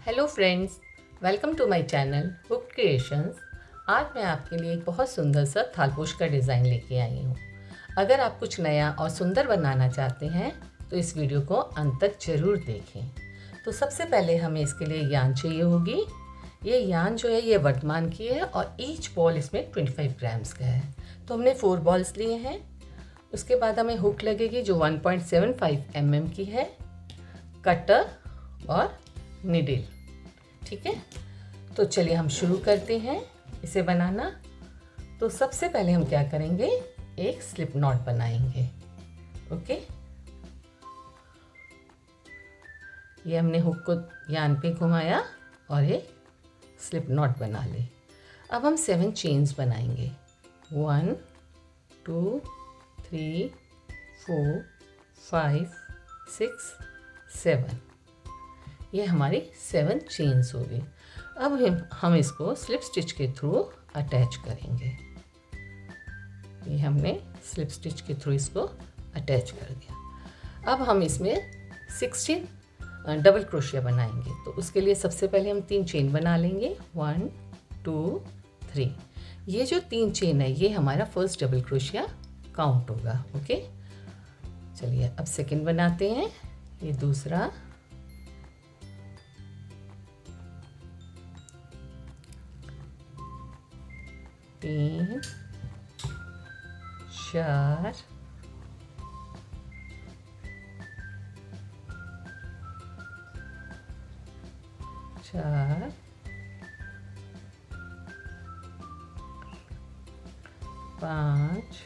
Hello friends, welcome to my channel Hook Creations. आज मैं आपके लिए एक बहुत सुंदर सा थालपोश का डिज़ाइन लेके आई हूँ। अगर आप कुछ नया और सुंदर बनाना चाहते हैं तो इस वीडियो को अंत तक ज़रूर देखें। तो सबसे पहले हमें इसके लिए यान चाहिए होगी। ये यान जो है ये वर्धमान की है और ईच बॉल इसमें 25 ग्राम्स का है। तो हमने 4 बॉल्स लिए हैं। उसके बाद हमें हुक लगेगी जो 1.75 mm की है, कटर और निडल। ठीक है, तो चलिए हम शुरू करते हैं इसे बनाना। तो सबसे पहले हम क्या करेंगे, एक स्लिप नॉट बनाएंगे। ओके, ये हमने हुक को यान पे घुमाया और एक स्लिप नॉट बना ले। अब हम 7 चेन्स बनाएंगे। 1 2 3 4 5 6 7। ये हमारी 7 चेन्स हो गई। अब हम इसको स्लिप स्टिच के थ्रू अटैच करेंगे। ये हमने स्लिप स्टिच के थ्रू इसको अटैच कर दिया। अब हम इसमें 16 डबल क्रोशिया बनाएंगे। तो उसके लिए सबसे पहले हम 3 चेन बना लेंगे। 1 2 3। ये जो 3 चेन है ये हमारा फर्स्ट डबल क्रोशिया काउंट होगा। ओके, चलिए अब सेकंड बनाते हैं। ये दूसरा, 3 4 4 5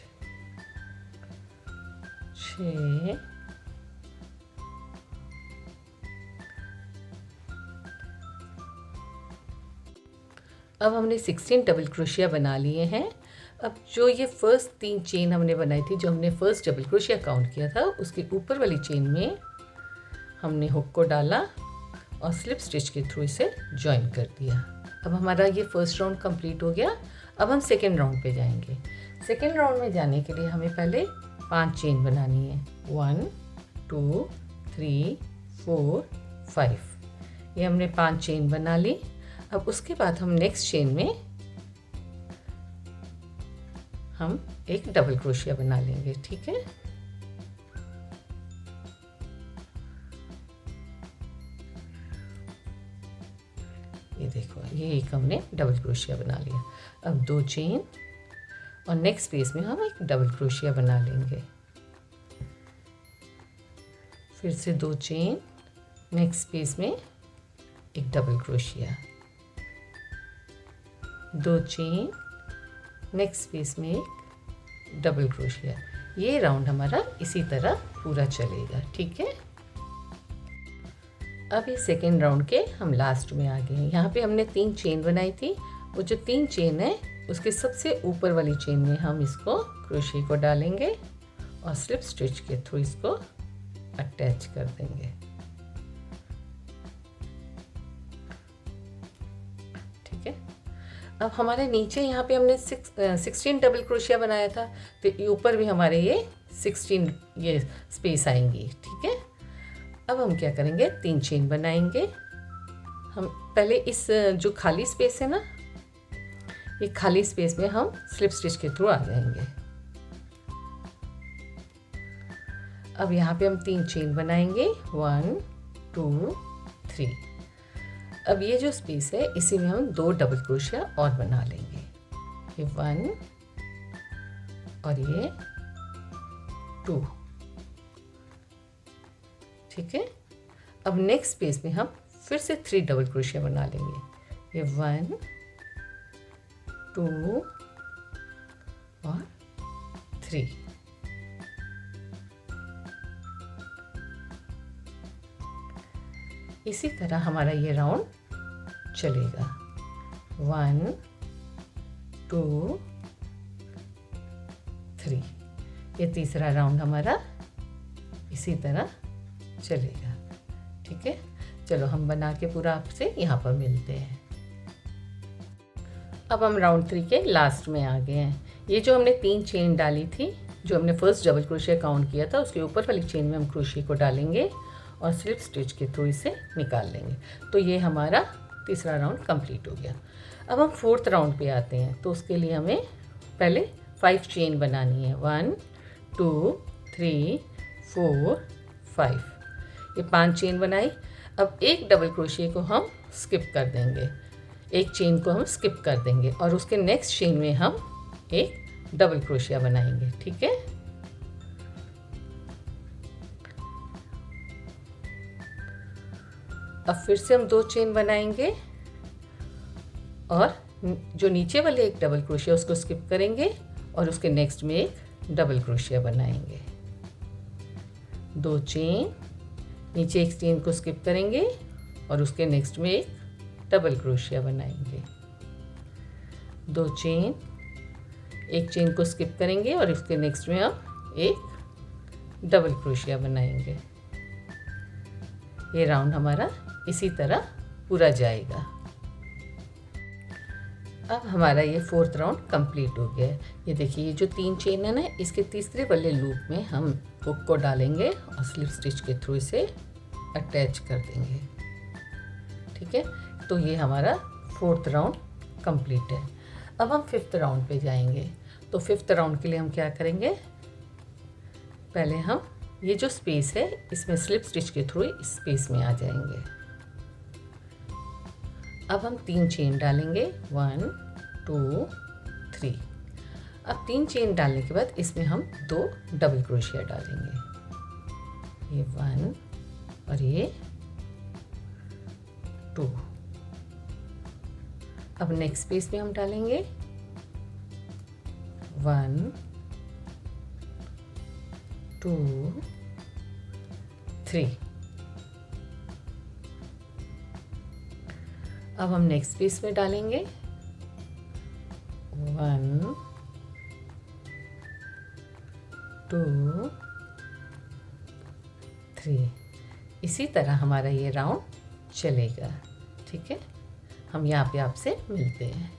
6 अब हमने 16 डबल क्रोशिया बना लिए हैं। अब जो ये फर्स्ट 3 चेन हमने बनाई थी, जो हमने फर्स्ट डबल क्रोशिया काउंट किया था, उसके ऊपर वाली चेन में हमने हुक को डाला और स्लिप स्टिच के थ्रू इसे जॉइन कर दिया। अब हमारा ये फर्स्ट राउंड कंप्लीट हो गया। अब हम सेकेंड राउंड पे जाएंगे। सेकेंड राउंड में जाने के लिए हमें पहले 5 चेन बनानी है। 1 2 3 4 5। ये हमने 5 चेन बना ली। अब उसके बाद हम नेक्स्ट चेन में हम एक डबल क्रोशिया बना लेंगे। ठीक है, ये देखो, ये एक हमने डबल क्रोशिया बना लिया। अब 2 चेन और नेक्स्ट स्पेस में हम एक डबल क्रोशिया बना लेंगे। फिर से 2 चेन, नेक्स्ट स्पेस में एक double crochet, 2 chain, next space में एक डबल क्रोशिया। ये राउंड हमारा इसी तरह पूरा चलेगा। ठीक है, अब ये सेकेंड राउंड के हम लास्ट में आ गए हैं। यहाँ पे हमने 3 चेन बनाई थी। वो जो 3 चेन है उसके सबसे ऊपर वाली चेन में हम इसको क्रोशिया को डालेंगे और स्लिप स्टिच के थ्रू इसको अटैच कर देंगे। ठीक है, अब हमारे नीचे यहाँ पे हमने 16 डबल क्रोशिया बनाया था, तो ऊपर भी हमारे ये 16 ये स्पेस आएंगी। ठीक है, अब हम क्या करेंगे, 3 चेन बनाएंगे। हम पहले इस जो खाली स्पेस है ना, ये खाली स्पेस में हम स्लिप स्टिच के थ्रू आ जाएंगे। अब यहाँ पे हम 3 चेन बनाएंगे। 1 2 3। अब ये जो स्पेस है इसी में हम 2 डबल क्रोशिया और बना लेंगे। ये 1 और ये 2। ठीक है, अब नेक्स्ट स्पेस में हम फिर से 3 डबल क्रोशिया बना लेंगे। ये 1 2 और 3। इसी तरह हमारा ये राउंड चलेगा। 1 2 3। ये तीसरा राउंड हमारा इसी तरह चलेगा। ठीक है, चलो हम बना के पूरा आपसे यहाँ पर मिलते हैं। अब हम राउंड 3 के लास्ट में आ गए हैं। ये जो हमने 3 चेन डाली थी, जो हमने फर्स्ट डबल क्रोशिया काउंट किया था, उसके ऊपर वाली चेन में हम क्रोशिया को डालेंगे और स्लिप स्टिच के थ्रू इसे निकाल लेंगे। तो ये हमारा तीसरा राउंड कंप्लीट हो गया। अब हम फोर्थ राउंड पे आते हैं। तो उसके लिए हमें पहले 5 चेन बनानी है। 1 2 3 4 5, ये 5 चेन बनाई। अब एक डबल क्रोशिया को हम स्किप कर देंगे, एक चेन को हम स्किप कर देंगे और उसके नेक्स्ट चेन में हम एक डबल क्रोशिया बनाएंगे। ठीक है, अब फिर से हम 2 चेन बनाएंगे और जो नीचे वाले एक डबल क्रोशिया उसको स्किप करेंगे और उसके नेक्स्ट में एक डबल क्रोशिया बनाएंगे। 2 चेन, नीचे एक चेन को स्किप करेंगे और उसके नेक्स्ट में एक डबल क्रोशिया बनाएंगे। 2 चेन, एक चेन को स्किप करेंगे और उसके नेक्स्ट में हम एक डबल क्रोशिया बनाएंगे। ये राउंड हमारा इसी तरह पूरा जाएगा। अब हमारा ये फोर्थ राउंड कंप्लीट हो गया है। ये देखिए, ये जो 3 चेन है ना, इसके तीसरे वाले लूप में हम हुक को डालेंगे और स्लिप स्टिच के थ्रू इसे अटैच कर देंगे। ठीक है, तो ये हमारा फोर्थ राउंड कंप्लीट है। अब हम फिफ्थ राउंड पे जाएंगे। तो फिफ्थ राउंड के लिए हम क्या करेंगे, पहले हम ये जो स्पेस है इसमें स्लिप स्टिच के थ्रू इस स्पेस में आ जाएंगे। अब हम 3 चेन डालेंगे, 1 2 3। अब 3 चेन डालने के बाद इसमें हम 2 डबल क्रोशिया डालेंगे, ये 1 और ये 2। अब नेक्स्ट स्पेस में हम डालेंगे 1 2 3। अब हम नेक्स्ट स्पेस में डालेंगे 1 2 3। इसी तरह हमारा ये राउंड चलेगा। ठीक है, हम यहाँ पे आपसे मिलते हैं।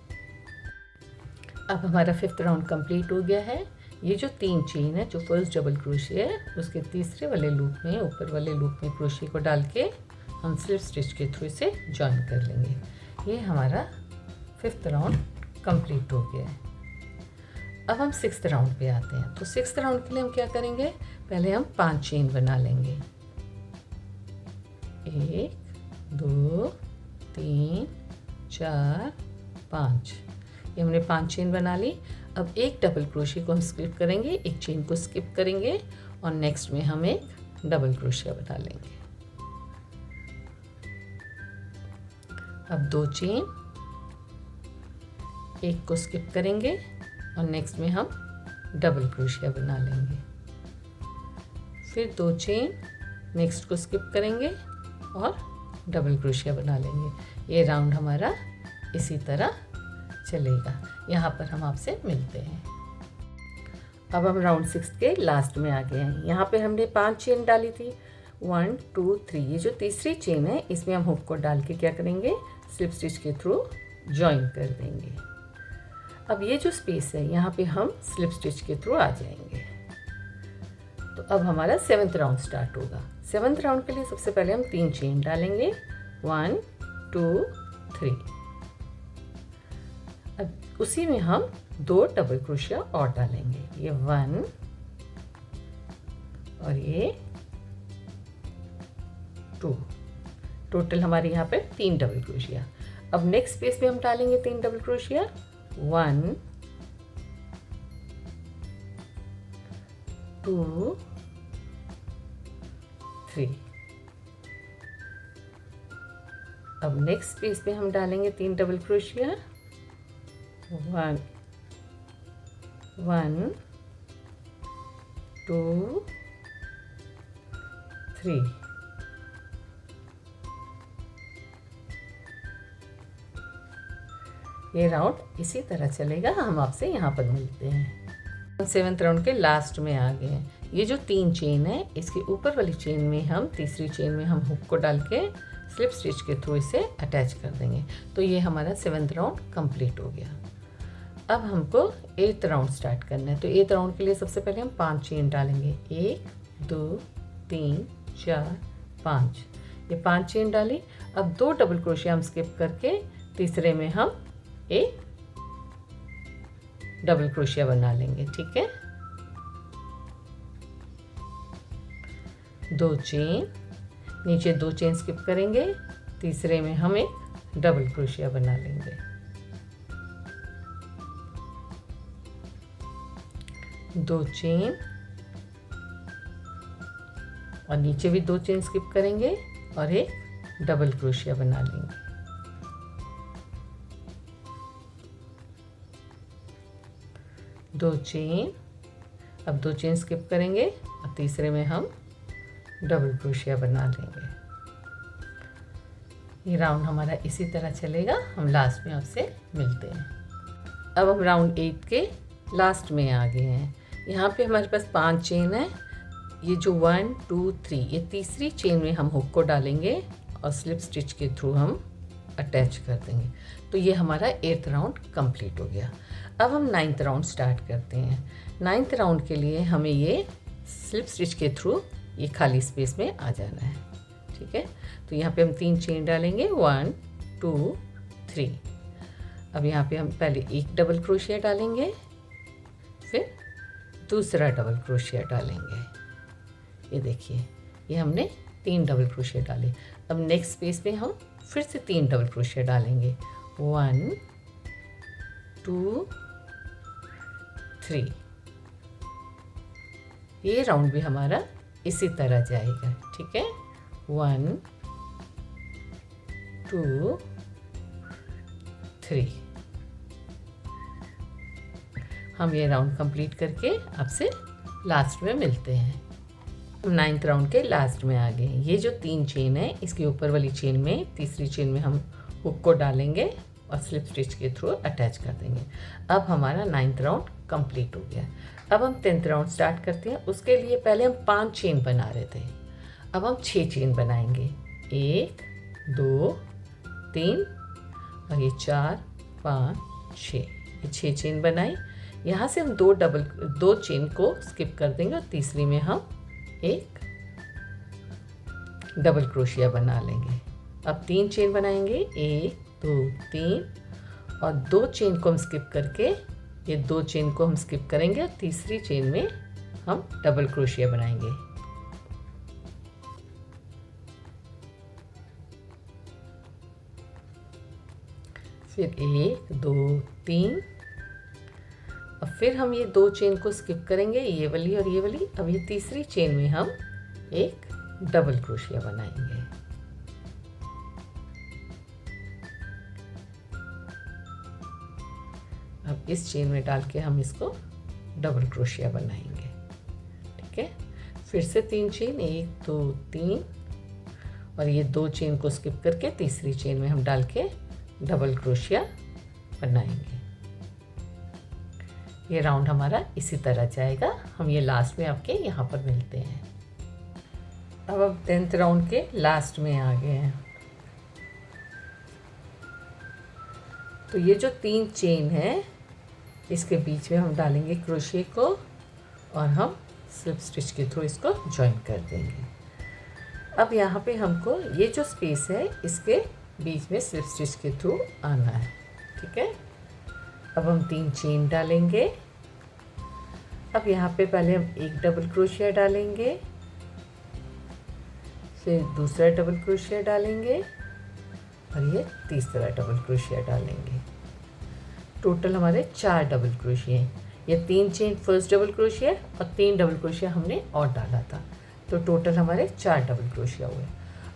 अब हमारा फिफ्थ राउंड कंप्लीट हो गया है। ये जो 3 चेन है, जो फर्स्ट डबल क्रोशिया है, उसके तीसरे वाले लूप में, ऊपर वाले लूप में क्रोशिया को डाल के हम स्लिप स्टिच के थ्रू इसे जॉइन कर लेंगे। ये हमारा फिफ्थ राउंड कंप्लीट हो गया है। अब हम सिक्स्थ राउंड पे आते हैं। तो सिक्स्थ राउंड के लिए हम क्या करेंगे, पहले हम 5 चेन बना लेंगे, 1 2 3 4 5। ये हमने 5 चेन बना ली। अब एक डबल क्रोशिया को हम स्किप करेंगे, एक चेन को स्किप करेंगे और नेक्स्ट में हम एक डबल क्रोशिया बना लेंगे। अब 2 चेन, एक को स्किप करेंगे और नेक्स्ट में हम डबल क्रोशिया बना लेंगे। फिर 2 चेन, नेक्स्ट को स्किप करेंगे और डबल क्रोशिया बना लेंगे। ये राउंड हमारा इसी तरह चलेगा। यहाँ पर हम आपसे मिलते हैं। अब हम राउंड 6 के लास्ट में आ गए हैं। यहाँ पे हमने 5 चेन डाली थी, 1 2 3। ये जो तीसरी चेन है इसमें हम हुक को डाल के क्या करेंगे, स्लिप स्टिच के थ्रू जॉइन कर देंगे। अब ये जो स्पेस है यहाँ पे हम स्लिप स्टिच के थ्रू आ जाएंगे। तो अब हमारा 7th राउंड स्टार्ट होगा। 7th राउंड के लिए सबसे पहले हम 3 चेन डालेंगे, 1 2 3। अब उसी में हम 2 डबल क्रोशिया और डालेंगे, ये 1 और ये 2। टोटल हमारे यहाँ पे 3 डबल क्रोशिया। अब नेक्स्ट स्पेस में हम डालेंगे 3 डबल क्रोशिया, 1 2 3। अब नेक्स्ट स्पेस में हम डालेंगे 3 डबल क्रोशिया, 1 2 3। ये राउंड इसी तरह चलेगा। हम आपसे यहाँ पर मिलते हैं। 7th राउंड के लास्ट में आ गए हैं। ये जो 3 चेन है इसके ऊपर वाली चेन में हम, तीसरी चेन में हम हुक को डाल के स्लिप स्टिच के थ्रू इसे अटैच कर देंगे। तो ये हमारा 7th राउंड कंप्लीट हो गया। अब हमको 8th राउंड स्टार्ट करना है। तो 8th राउंड के लिए सबसे पहले हम 5 चेन डालेंगे, 1 2 3 4 5, ये 5 चेन डाली। अब 2 डबल क्रोशिया हम स्किप करके तीसरे में हम एक डबल क्रोशिया बना लेंगे। ठीक है, 2 चेन, नीचे 2 चेन स्किप करेंगे, तीसरे में हम एक डबल क्रोशिया बना लेंगे। 2 चेन और नीचे भी 2 चेन स्किप करेंगे और एक डबल क्रोशिया बना लेंगे। दो चेन, अब 2 चेन स्किप करेंगे और तीसरे में हम डबल क्रोशिया बना लेंगे। ये राउंड हमारा इसी तरह चलेगा। हम लास्ट में आपसे मिलते हैं। अब हम राउंड 8 के लास्ट में आ गए हैं। यहाँ पे हमारे पास 5 चेन है। ये जो 1 2 3, ये तीसरी चेन में हम हुक को डालेंगे और स्लिप स्टिच के थ्रू हम अटैच कर देंगे। तो ये हमारा 8th राउंड कंप्लीट हो गया। अब हम 9th राउंड स्टार्ट करते हैं। 9th राउंड के लिए हमें ये स्लिप स्टिच के थ्रू ये खाली स्पेस में आ जाना है। ठीक है, तो यहाँ पे हम 3 चेन डालेंगे, 1 2 3। अब यहाँ पे हम पहले एक डबल क्रोशिया डालेंगे, फिर दूसरा डबल क्रोशिया डालेंगे। ये देखिए, ये हमने 3 डबल क्रोशिया डाले। अब नेक्स्ट स्पेस में हम फिर से 3 डबल क्रोशिया डालेंगे, 1 2 3। ये राउंड भी हमारा इसी तरह जाएगा। ठीक है, 1 2 3। हम ये राउंड कंप्लीट करके आपसे लास्ट में मिलते हैं। हम 9th राउंड के लास्ट में आ गए हैं। ये जो 3 चेन है, इसके ऊपर वाली चेन में तीसरी चेन में हम हुक को डालेंगे और स्लिप स्टिच के थ्रू अटैच कर देंगे। अब हमारा 9th राउंड कंप्लीट हो गया। अब हम 10th राउंड स्टार्ट करते हैं। उसके लिए पहले हम 5 चेन बना रहे थे, अब हम 6 चेन बनाएंगे। 1 2 3 और ये 4 5 6, ये 6 चेन बनाई। यहाँ से हम 2 चेन को स्किप कर देंगे और तीसरी में हम एक डबल क्रोशिया बना लेंगे। अब 3 चेन बनाएंगे, 1 2 3 और 2 चेन को हम स्किप करके ये 2 चेन को हम स्किप करेंगे और तीसरी चेन में हम डबल क्रोशिया बनाएंगे। फिर 1 2 3 और फिर हम ये 2 चेन को स्किप करेंगे, ये वाली और ये वाली। अब ये तीसरी चेन में हम एक डबल क्रोशिया बनाएंगे। अब इस चेन में डाल के हम इसको डबल क्रोशिया बनाएंगे। ठीक है, फिर से 3 चेन, 1 2 3 और ये 2 चेन को स्किप करके तीसरी चेन में हम डाल के डबल क्रोशिया बनाएंगे। ये राउंड हमारा इसी तरह जाएगा। हम ये लास्ट में आपके यहाँ पर मिलते हैं। अब हम 10th राउंड के लास्ट में आ गए हैं। तो ये जो 3 चेन है, इसके बीच में हम डालेंगे क्रोशिया को और हम स्लिप स्टिच के थ्रू इसको जॉइन कर देंगे। अब यहाँ पे हमको ये जो स्पेस है, इसके बीच में स्लिप स्टिच के थ्रू आना है। ठीक है, अब हम 3 चेन डालेंगे। अब यहाँ पे पहले हम एक डबल क्रोशिया डालेंगे, फिर दूसरा डबल क्रोशिया डालेंगे और ये तीसरा डबल क्रोशिया डालेंगे। टोटल हमारे 4 डबल क्रोशिया हैं। ये 3 चेन फर्स्ट डबल क्रोशिया और 3 डबल क्रोशिया हमने और डाला था, तो टोटल हमारे 4 डबल क्रोशिया हुए।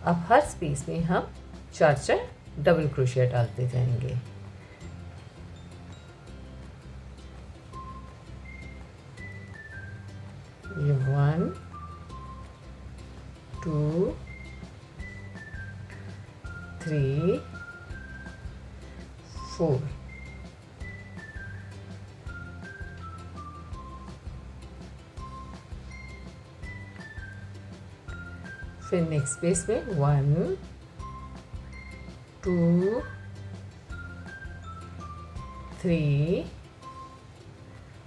अब हर स्पेस में हम 4 डबल क्रोशिया डालते जाएंगे। ये 1 2 3 4। फिर नेक्स्ट स्पेस में 1 2 3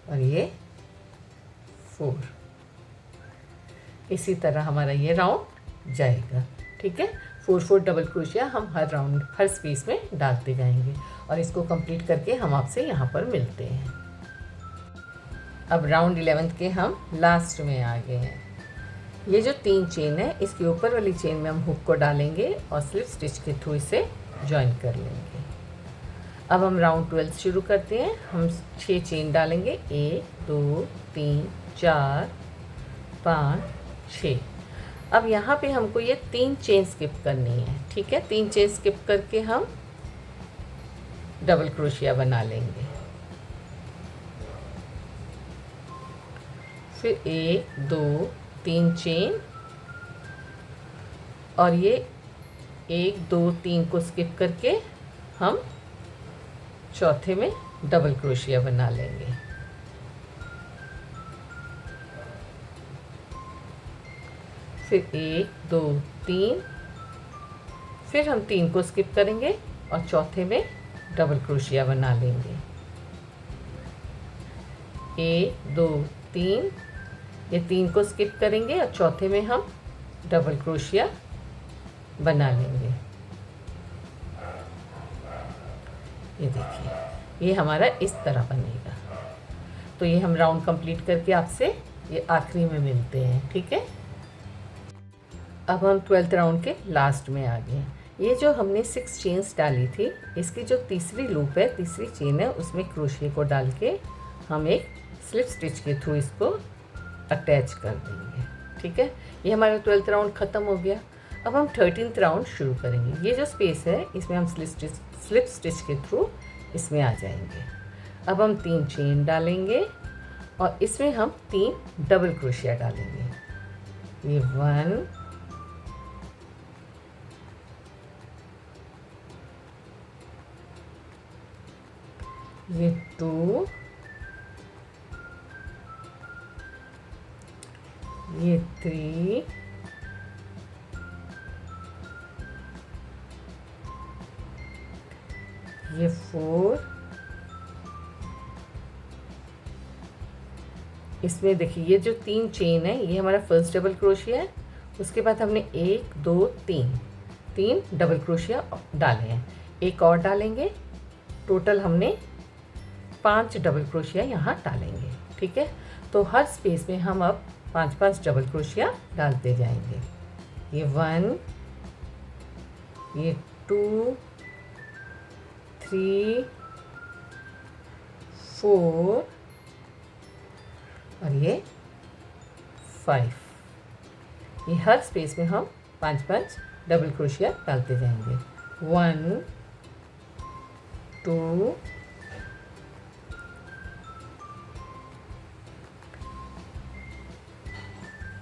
और ये 4। इसी तरह हमारा ये राउंड जाएगा। ठीक है, 4 डबल क्रोशिया हम हर राउंड हर स्पेस में डालते जाएंगे और इसको कंप्लीट करके हम आपसे यहाँ पर मिलते हैं। अब राउंड 11 के हम लास्ट में आ गए हैं। ये जो 3 चेन है इसके ऊपर वाली चेन में हम हुक को डालेंगे और स्लिप स्टिच के थ्रू इसे ज्वाइन कर लेंगे। अब हम राउंड 12 शुरू करते हैं। हम 6 चेन डालेंगे, 1 2 3 4 5 6। अब यहाँ पे हमको ये 3 चेन स्किप करनी है। ठीक है, 3 चेन स्किप करके हम डबल क्रोशिया बना लेंगे। फिर 1 2 3 चेन और ये 1 2 3 को स्किप करके हम चौथे में डबल क्रोशिया बना लेंगे। फिर 1 2 3, फिर हम 3 को स्किप करेंगे और चौथे में डबल क्रोशिया बना लेंगे। 1 2 3, ये 3 को स्किप करेंगे और चौथे में हम डबल क्रोशिया बना लेंगे। ये देखिए, ये हमारा इस तरह बनेगा। तो ये हम राउंड कंप्लीट करके आपसे ये आखिरी में मिलते हैं। ठीक है, अब हम 12th राउंड के लास्ट में आ गए। ये जो हमने 6 चेन्स डाली थी, इसकी जो तीसरी लूप है, तीसरी चेन है, उसमें क्रोशिया को डाल के हम एक स्लिप स्टिच के थ्रू इसको अटैच कर देंगे। ठीक है, ये हमारा 12th राउंड ख़त्म हो गया। अब हम 13th राउंड शुरू करेंगे। ये जो स्पेस है इसमें हम स्लिप स्टिच के थ्रू इसमें आ जाएंगे। अब हम 3 चेन डालेंगे और इसमें हम 3 डबल क्रोशिया डालेंगे। ये 1 ये 2, ये 3, ये 4। इसमें देखिए ये जो 3 चेन है ये हमारा फर्स्ट डबल क्रोशिया है। उसके बाद हमने 1 2 3 डबल क्रोशिया डाले हैं, एक और डालेंगे। टोटल हमने 5 डबल क्रोशिया यहाँ डालेंगे। ठीक है, तो हर स्पेस में हम अब 5 डबल क्रोशिया डालते जाएंगे। ये 1, ये 2 3 4 और ये 5। ये हर स्पेस में हम 5 डबल क्रोशिया डालते जाएंगे। 1 2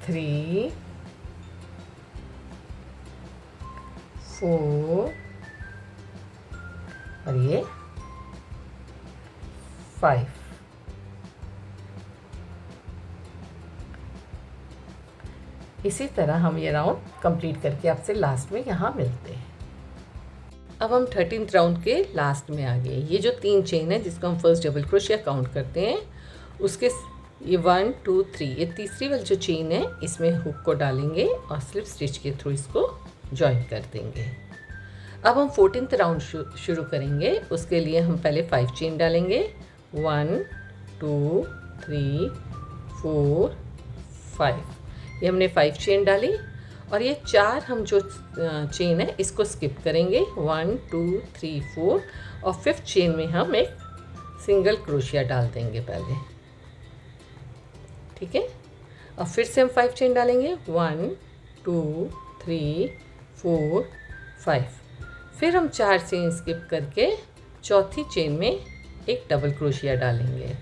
3 4 और ये 5। इसी तरह हम ये राउंड कंप्लीट करके आपसे लास्ट में यहाँ मिलते हैं। अब हम 13th राउंड के लास्ट में आ गए। ये जो 3 चेन है जिसको हम फर्स्ट डबल क्रोशिया काउंट करते हैं, उसके ये 1 2 3, ये तीसरी वाली जो चेन है इसमें हुक को डालेंगे और स्लिप स्टिच के थ्रू इसको ज्वाइन कर देंगे। अब हम 14th राउंड शुरू करेंगे। उसके लिए हम पहले 5 चेन डालेंगे। 1 2 3 4 5, ये हमने 5 चेन डाली और ये 4 हम जो चेन है इसको स्किप करेंगे। 1 2 3 4 और 5th चेन में हम एक सिंगल क्रोशिया डाल देंगे पहले। ठीक है, और फिर से हम 5 चेन डालेंगे। 1 2 3 4 5, फिर हम 4 चेन स्किप करके चौथी चेन में एक डबल क्रोशिया डालेंगे।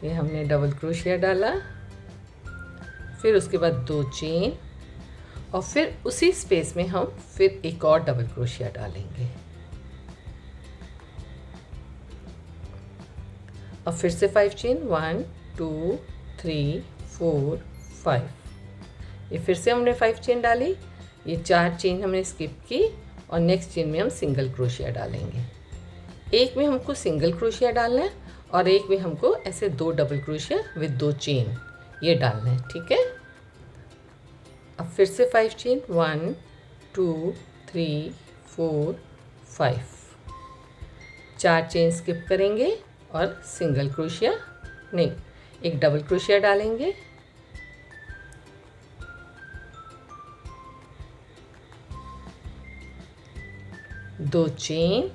ये हमने डबल क्रोशिया डाला, फिर उसके बाद 2 चेन और फिर उसी स्पेस में हम फिर एक और डबल क्रोशिया डालेंगे और फिर से 5 चेन। 1 2 3 4 5, ये फिर से हमने 5 चेन डाली। ये 4 चेन हमने स्किप की और नेक्स्ट चेन में हम सिंगल क्रोशिया डालेंगे। एक में हमको सिंगल क्रोशिया डालना है और एक में हमको ऐसे 2 डबल क्रोशिया विद 2 चेन ये डालना है। ठीक है, फिर से 5 चेन, 1 2 3 4 5, 4 चेन स्किप करेंगे और सिंगल क्रोशिया नहीं, एक डबल क्रोशिया डालेंगे, दो चेन,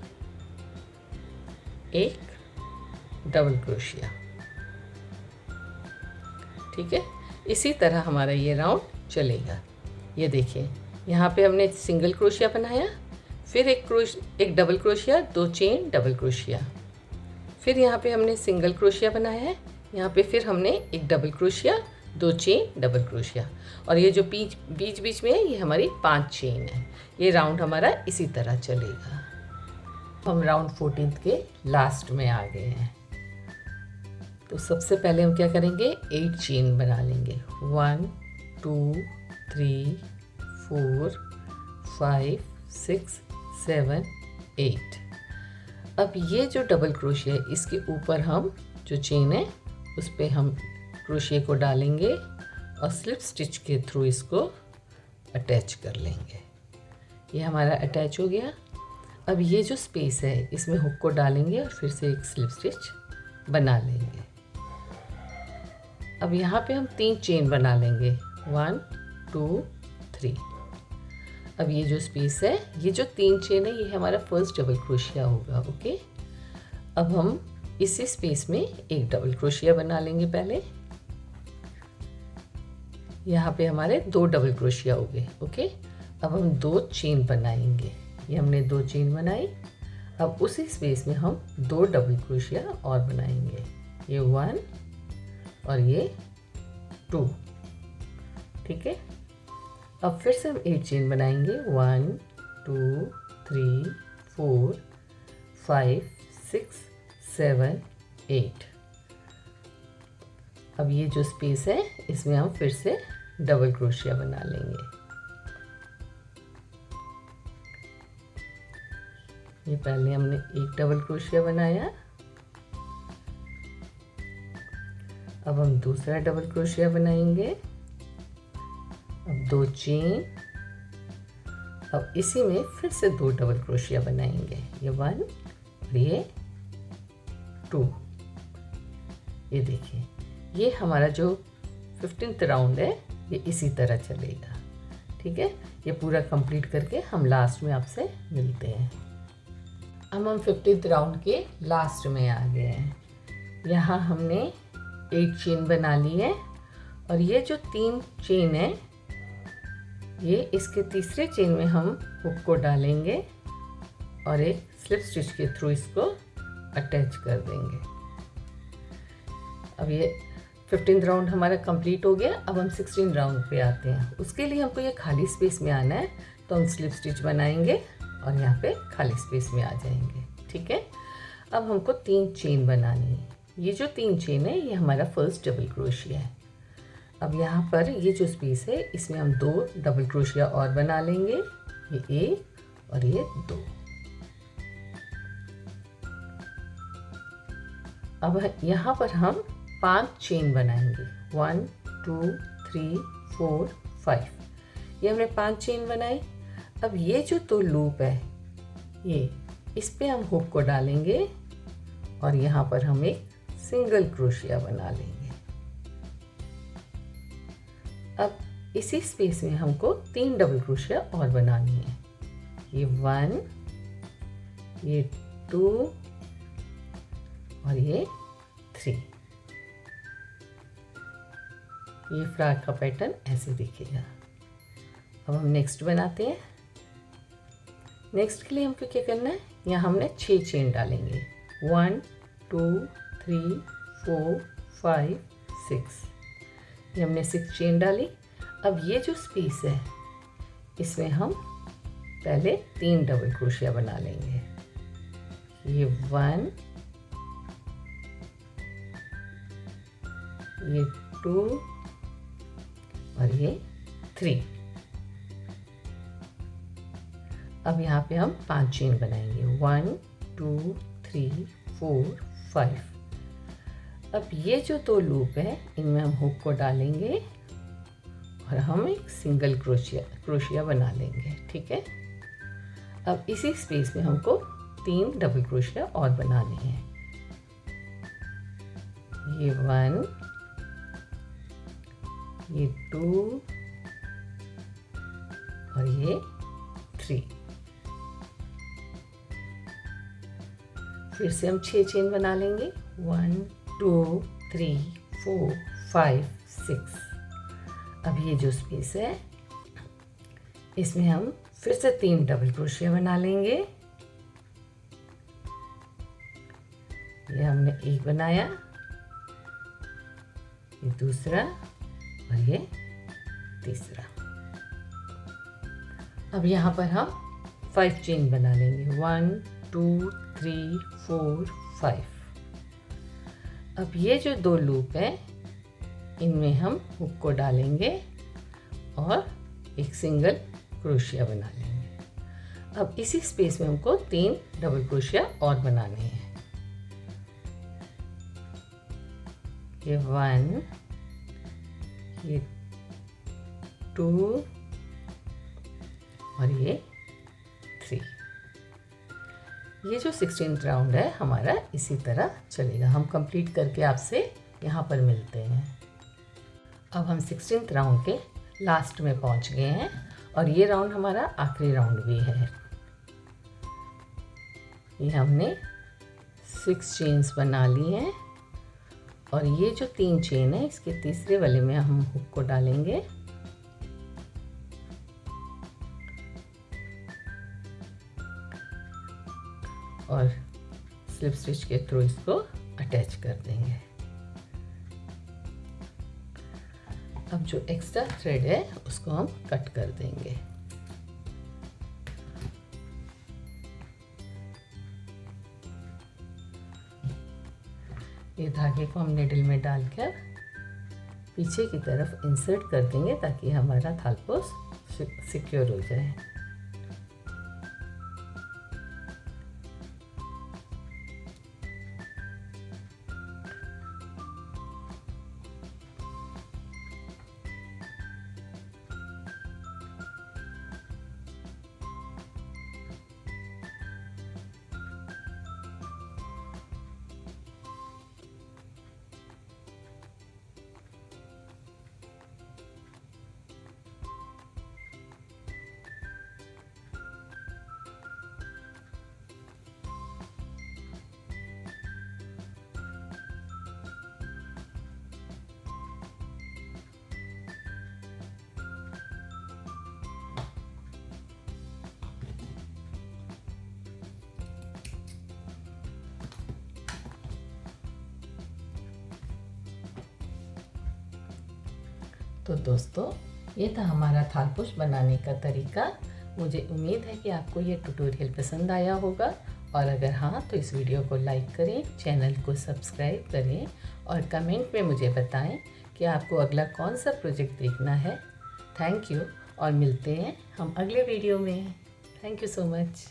एक डबल क्रोशिया। ठीक है, इसी तरह हमारा ये राउंड चलेगा। ये देखिए, यहाँ पे हमने सिंगल क्रोशिया बनाया, फिर एक डबल क्रोशिया, दो चेन, डबल क्रोशिया, फिर यहाँ पे हमने सिंगल क्रोशिया बनाया है, यहाँ पे फिर हमने एक डबल क्रोशिया, दो चेन, डबल क्रोशिया, और ये जो बीच बीच में है ये हमारी 5 चेन है। ये राउंड हमारा इसी तरह चलेगा। हम राउंड 14 के लास्ट में आ गए हैं। तो सबसे पहले हम क्या करेंगे, 8 चेन बना लेंगे। 1 2 3 4 5 6 7 8। अब ये जो डबल क्रोशिया है इसके ऊपर हम जो चेन है उस पर हम क्रोशिया को डालेंगे और स्लिप स्टिच के थ्रू इसको अटैच कर लेंगे। ये हमारा अटैच हो गया। अब ये जो स्पेस है इसमें हुक को डालेंगे और फिर से एक स्लिप स्टिच बना लेंगे। अब यहाँ पे हम 3 चेन बना लेंगे, 1 2 3। अब ये जो स्पेस है, ये जो 3 चेन है, ये हमारा फर्स्ट डबल क्रोशिया होगा। ओके, अब हम इसी स्पेस में एक डबल क्रोशिया बना लेंगे पहले। यहाँ पे हमारे 2 डबल क्रोशिया हो गए। ओके, अब हम 2 चेन बनाएंगे। ये हमने 2 चेन बनाई। अब उसी स्पेस में हम 2 डबल क्रोशिया और बनाएंगे, ये 1 और ये 2। ठीक है, अब फिर से हम 8 चेन बनाएंगे, 1 2 3 4 5 6 7 8। अब ये जो स्पेस है इसमें हम फिर से डबल क्रोशिया बना लेंगे। ये पहले हमने एक डबल क्रोशिया बनाया, अब हम दूसरा डबल क्रोशिया बनाएंगे। अब 2 चेन, अब इसी में फिर से 2 डबल क्रोशिया बनाएंगे, ये 1 और ये 2। ये देखिए, ये हमारा जो 15th राउंड है ये इसी तरह चलेगा। ठीक है, ये पूरा कंप्लीट करके हम लास्ट में आपसे मिलते हैं। अब हम 15th राउंड के लास्ट में आ गए हैं। यहाँ हमने 8 चेन बना ली है और ये जो 3 चेन है ये इसके तीसरे चेन में हम हुक को डालेंगे और एक स्लिप स्टिच के थ्रू इसको अटैच कर देंगे। अब ये 15th राउंड हमारा कंप्लीट हो गया। अब हम 16 राउंड पे आते हैं। उसके लिए हमको ये खाली स्पेस में आना है, तो हम स्लिप स्टिच बनाएंगे और यहाँ पे खाली स्पेस में आ जाएंगे। ठीक है, अब हमको 3 चेन बनानी है। ये जो 3 चेन है ये हमारा फर्स्ट डबल क्रोशिया है। अब यहाँ पर ये जो स्पेस है इसमें हम 2 डबल क्रोशिया और बना लेंगे, ये 1 और ये 2। अब यहाँ पर हम 5 चेन बनाएंगे, 1 2 3 4 5। ये हमने 5 चेन बनाई। अब ये जो 2 लूप है ये इस पे हम हुक को डालेंगे और यहाँ पर हम एक सिंगल क्रोशिया बना लेंगे। अब इसी स्पेस में हमको 3 डबल क्रोशिया और बनानी है, ये 1 ये 2 और ये 3। ये फ्रॉक का पैटर्न ऐसे दिखेगा। अब हम नेक्स्ट बनाते हैं। नेक्स्ट के लिए हमको क्या करना है, यहाँ हमने 6 चेन डालेंगे, 1 2 3 4 5 6। ये हमने 6 चेन डाली। अब ये जो स्पेस है इसमें हम पहले 3 डबल क्रोशिया बना लेंगे, ये 1 ये 2 और ये 3। अब यहाँ पे हम 5 चेन बनाएंगे, 1 2 3 4 5। अब ये जो 2 लूप है इनमें हम हुक को डालेंगे और हम एक सिंगल क्रोशिया बना लेंगे। ठीक है, अब इसी स्पेस में हमको 3 डबल क्रोशिया और बनाने हैं। ये 1, ये 2 और ये 3। फिर से हम 6 चेन बना लेंगे। 1 2 3 4 5 6। अब ये जो स्पेस है इसमें हम फिर से 3 डबल क्रोशिया बना लेंगे। ये हमने एक बनाया, ये दूसरा और ये तीसरा। अब यहाँ पर हम 5 चेन बना लेंगे। 1 2 3 4 5। अब ये जो 2 लूप है इनमें हम हुक को डालेंगे और एक सिंगल क्रोशिया बना लेंगे। अब इसी स्पेस में हमको 3 डबल क्रोशिया और बनाने हैं। ये 1, ये 2 और ये 3। ये जो 16th राउंड है हमारा इसी तरह चलेगा। हम कंप्लीट करके आपसे यहाँ पर मिलते हैं। अब हम 16th राउंड के लास्ट में पहुँच गए हैं और ये राउंड हमारा आखिरी राउंड भी है। ये हमने 6 चेन्स बना ली हैं और ये जो 3 चेन है इसके तीसरे वाले में हम हुक को डालेंगे और स्लिप स्टिच के थ्रू इसको अटैच कर देंगे। अब जो एक्स्ट्रा थ्रेड है उसको हम कट कर देंगे। ये धागे को हम निडल में डालकर पीछे की तरफ इंसर्ट कर देंगे ताकि हमारा थालपोस सिक्योर हो जाए। तो दोस्तों ये था हमारा थालपोश बनाने का तरीका। मुझे उम्मीद है कि आपको ये ट्यूटोरियल पसंद आया होगा और अगर हाँ तो इस वीडियो को लाइक करें, चैनल को सब्सक्राइब करें और कमेंट में मुझे बताएं कि आपको अगला कौन सा प्रोजेक्ट देखना है। थैंक यू और मिलते हैं हम अगले वीडियो में। Thank you so much.